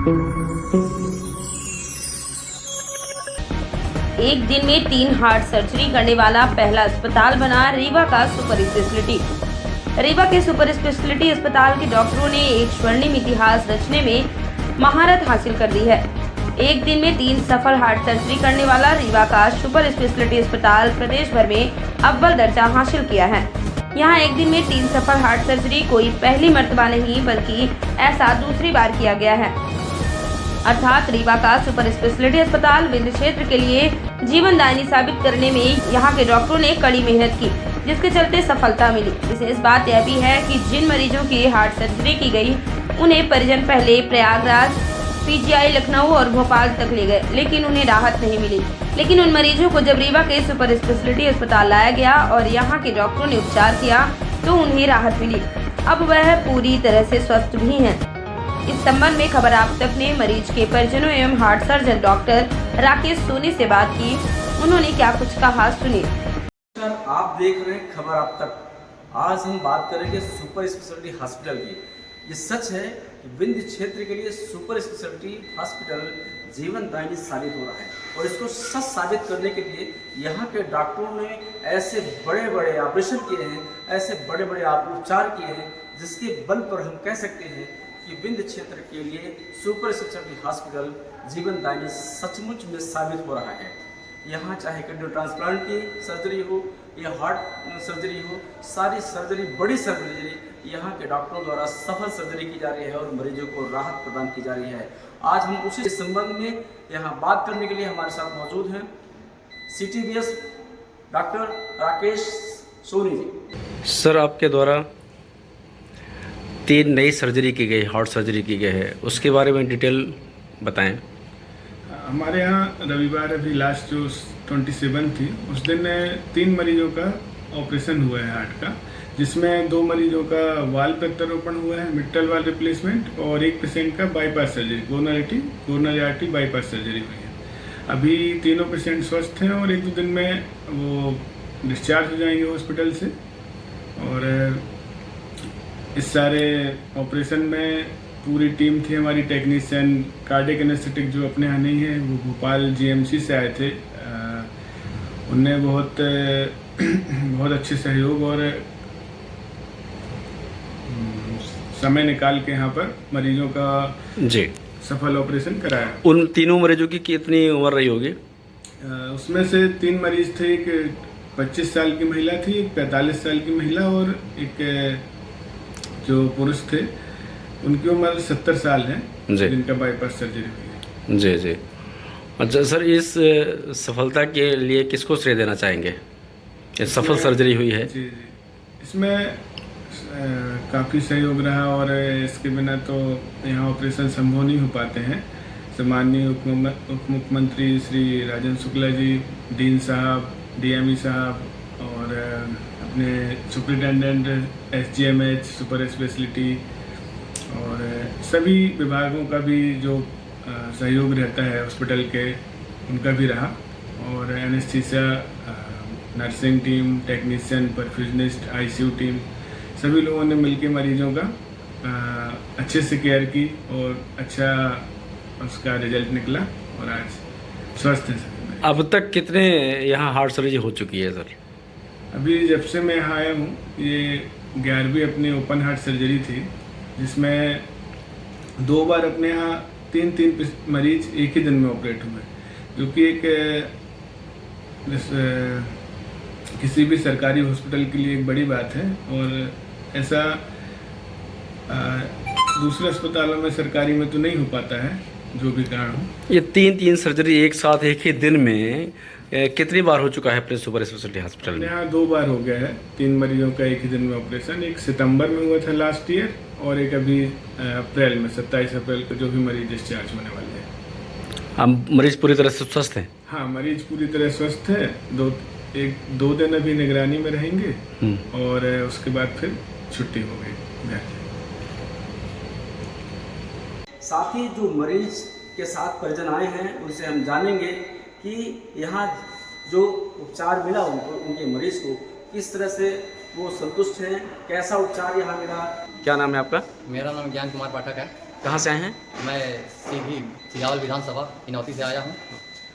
एक दिन में 3 हार्ट सर्जरी करने वाला पहला अस्पताल बना रीवा का सुपर स्पेशलिटी। रीवा के सुपर स्पेशलिटी अस्पताल के डॉक्टरों ने एक स्वर्णिम इतिहास रचने में महारत हासिल कर दी है। एक दिन में 3 सफल हार्ट सर्जरी करने वाला रीवा का सुपर स्पेशलिटी अस्पताल प्रदेश भर में अव्वल दर्जा हासिल किया है। यहाँ एक दिन में 3 सफल हार्ट सर्जरी कोई पहली मर्तबा नहीं बल्कि ऐसा दूसरी बार किया गया है। अर्थात रीवा का सुपर स्पेशलिटी अस्पताल विंध्य क्षेत्र के लिए जीवनदायिनी साबित करने में यहाँ के डॉक्टरों ने कड़ी मेहनत की, जिसके चलते सफलता मिली। विशेष बात यह भी है कि जिन मरीजों की हार्ट सर्जरी की गई उन्हें परिजन पहले प्रयागराज, पीजीआई लखनऊ और भोपाल तक ले गए, लेकिन उन्हें राहत नहीं मिली। लेकिन उन मरीजों को जब रीवा के सुपर स्पेशलिटी अस्पताल लाया गया और यहाँ के डॉक्टरों ने उपचार किया तो उन्हें राहत मिली। अब वह पूरी तरह से स्वस्थ भी हैं। इस संबंध में खबर आप तक ने मरीज के परिजनों एवं heart surgeon doctor Rakesh Soni से बात की। उन्होंने क्या कुछ कहा, सुनिए। सर, आप देख रहे हैं खबर आप तक। आज हम बात करेंगे सुपर स्पेशलिटी हॉस्पिटल की। ये सच है कि विंध्य क्षेत्र के लिए सुपर स्पेशलिटी हॉस्पिटल जीवनदायिनी साबित हो रहा है, और इसको सच साबित करने के लिए यहाँ के डॉक्टरों ने ऐसे बड़े बड़े ऑपरेशन किए हैं, ऐसे बड़े बड़े उपचार किए हैं, जिसके बल पर हम कह सकते हैं कि विंध्य क्षेत्र के लिए सुपर स्पेशलिटी हॉस्पिटल जीवनदायिनी सचमुच में साबित हो रहा है। यहाँ चाहे किडनी ट्रांसप्लांट की सर्जरी हो या हार्ट सर्जरी हो, सारी सर्जरी, बड़ी सर्जरी यहाँ के डॉक्टरों द्वारा सफल सर्जरी की जा रही है और मरीजों को राहत प्रदान की जा रही है। आज हम उसी संबंध में यहाँ बात करने के लिए हमारे साथ मौजूद हैं CTBS doctor Rakesh Soni ji. Sir, आपके द्वारा 3 नई सर्जरी की गई, हार्ट सर्जरी की गई है, उसके बारे में डिटेल बताएं। हमारे यहाँ रविवार अभी लास्ट जो 27 थी, उस दिन 3 मरीजों का ऑपरेशन हुआ है हार्ट का, जिसमें 2 मरीजों का वाल्व प्रत्यारोपण हुआ है, मिट्रल वाल्व रिप्लेसमेंट, और एक पेशेंट का bypass surgery, coronary artery bypass surgery हुई है। अभी तीनों पेशेंट स्वस्थ हैं और 1-2 दिन में वो डिस्चार्ज हो जाएंगे हॉस्पिटल से। और इस सारे ऑपरेशन में पूरी टीम थी हमारी, टेक्नीशियन, कार्डियक एनेस्थेटिक जो अपने यहाँ नहीं है, वो भोपाल GMC से आए थे। उनने बहुत अच्छे सहयोग और समय निकाल के यहाँ पर मरीजों का जी सफल ऑपरेशन कराया। उन तीनों मरीजों की कितनी उम्र रही होगी? उसमें से 3 मरीज थे, एक 25 साल की महिला थी, एक 45 साल की महिला और एक जो पुरुष थे, उनकी उम्र 70 साल है, जिनका बाईपास सर्जरी हुई है। जी। अच्छा सर, इस सफलता के लिए किसको श्रेय देना चाहेंगे? इस सफल सर्जरी हुई है। जी। इसमें काफ़ी सहयोग रहा और इसके बिना तो यहाँ ऑपरेशन संभव नहीं हो पाते हैं। माननीय उप मुख्यमंत्री श्री राजेंद्र शुक्ला जी, डीन साहब, DME साहब और अपने सुपरिटेंडेंट SGMH सुपर स्पेशलिटी और सभी विभागों का भी जो सहयोग रहता है हॉस्पिटल के, उनका भी रहा। और anaesthesia, nursing team, technician, perfusionist, ICU team, सभी लोगों ने मिलकर मरीजों का अच्छे से केयर की और अच्छा उसका रिजल्ट निकला और आज स्वस्थ हैं सभी। अब तक कितने यहाँ हार्ट सर्जरी हो चुकी है सर? अभी जब से मैं यहाँ आया हूँ, ये 11वीं अपनी ओपन हार्ट सर्जरी थी, जिसमें 2 बार अपने यहाँ 3 मरीज एक ही दिन में ऑपरेट हुए, जो कि एक किसी भी सरकारी हॉस्पिटल के लिए एक बड़ी बात है। और ऐसा दूसरे अस्पतालों में, सरकारी में तो नहीं हो पाता है, जो भी कारण हो। ये 3 सर्जरी एक साथ एक ही दिन में कितनी बार हो चुका है अपने सुपर स्पेशलिटी हॉस्पिटल में? यहाँ 2 बार हो गया है 3 मरीजों का एक ही दिन में ऑपरेशन। एक सितंबर में हुआ था लास्ट ईयर, और एक अभी अप्रैल में, 27 अप्रैल को जो भी मरीज डिस्चार्ज होने वाले हैं। हम मरीज पूरी तरह से स्वस्थ हैं? हाँ, मरीज पूरी तरह स्वस्थ है। 2 दिन अभी निगरानी में रहेंगे और उसके बाद फिर छुट्टी हो गई घर। साथ ही जो मरीज के साथ परिजन आए हैं, उनसे हम जानेंगे कि यहाँ जो उपचार मिला उनको, उनके मरीज को, किस तरह से वो संतुष्ट हैं, कैसा उपचार यहाँ मिला। क्या नाम है आपका? मेरा नाम ज्ञान कुमार पाठक है। कहाँ से आए हैं? मैं सीधी सियावल विधानसभा इनौती से आया हूँ।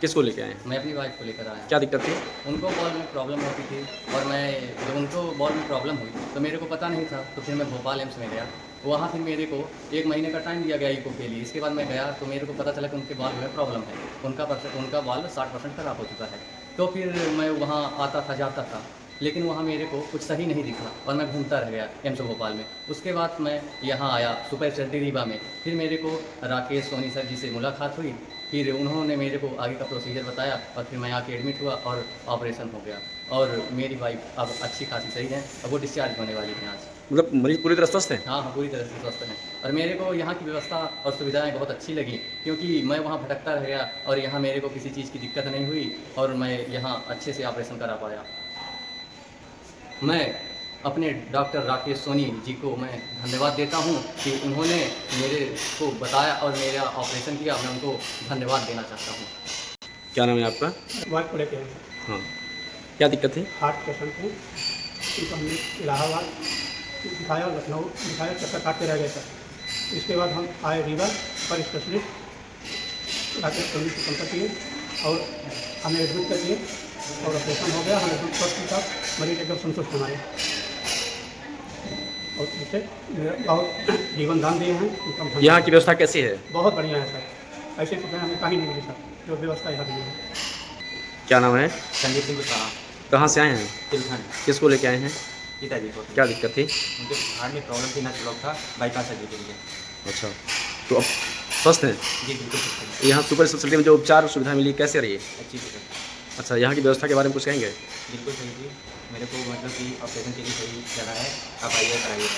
किसको लेके आए हैं? मैं अपनी वाइफ को लेकर आया। क्या दिक्कत थी? उनको बॉल में प्रॉब्लम होती थी और मैं जब उनको बॉल में प्रॉब्लम हुई तो मेरे को पता नहीं था, तो फिर मैं भोपाल एम्स में गया। वहाँ फिर मेरे को 1 महीने का टाइम दिया गया ईको के लिए। इसके बाद मैं गया तो मेरे को पता चला कि उनके बॉल में प्रॉब्लम है, उनका बॉल 60% खराब हो चुका है। तो फिर मैं वहाँ आता था जाता था, लेकिन वहाँ मेरे को कुछ सही नहीं दिखा और मैं घूमता रह गया एम्स भोपाल में। उसके बाद मैं यहाँ आया सुपर स्पेशलिटी रीवा में। फिर मेरे को राकेश सोनी सर जी से मुलाकात हुई, फिर उन्होंने मेरे को आगे का प्रोसीजर बताया और फिर मैं आके एडमिट हुआ और ऑपरेशन हो गया। और मेरी वाइफ अब अच्छी खासी सही है और वो डिस्चार्ज होने वाली है आज। मतलब मरीज पूरी तरह स्वस्थ है? हाँ, पूरी तरह से स्वस्थ हैं। और मेरे को यहाँ की व्यवस्था और सुविधाएं बहुत अच्छी लगी, क्योंकि मैं वहाँ भटकता रह गया और यहाँ मेरे को किसी चीज़ की दिक्कत नहीं हुई और मैं यहाँ अच्छे से ऑपरेशन करा पाया। मैं अपने डॉक्टर राकेश सोनी जी को मैं धन्यवाद देता हूँ कि उन्होंने मेरे को बताया और मेरा ऑपरेशन किया। मैं उनको धन्यवाद देना चाहता हूँ। क्या नाम है आपका? वाइफ को लेके आए हाँ, क्या दिक्कत थी? हार्ट पेशेंट थे, उनको हमने इलाहाबाद दिखाया, लखनऊ दिखाया, चक्कर काटते रह गए सर। इसके बाद हम आए रीवा पर स्पेशलिस्ट राकेश सोनी से संपर्क किए और हमें एडमिट कर दिए और ऑपरेशन हो गया। हमें एकदम स्वस्थ था, मरीज एकदम संतुष्ट हमारे और इससे बहुत जीवन दान दिए हैं। यहाँ की व्यवस्था कैसी है? बहुत बढ़िया है सर, ऐसी सुविधा हमें कहीं नहीं मिली सर, जो व्यवस्था यहाँ दी है। क्या नाम है? संदीप सिंह गुस्सा, कहाँ से आए हैं? तिलखंड। किसको लेके आए हैं? पिताजी को क्या दिक्कत थी? उनके हार्ट में प्रॉब्लम थी, नस ब्लॉक था, बाईपास सर्जरी के लिए। अच्छा, तो अब स्वस्थ हैं? जी बिल्कुल ठीक है। यहाँ सुपर स्पेशलिटी में जो उपचार सुविधा मिली कैसे रही? अच्छी है। अच्छा, यहाँ की व्यवस्था के बारे में कुछ कहेंगे? बिल्कुल सही जी, मेरे को मतलब कि ऑपरेशन के लिए सही जगह है, आप आइए कराइए।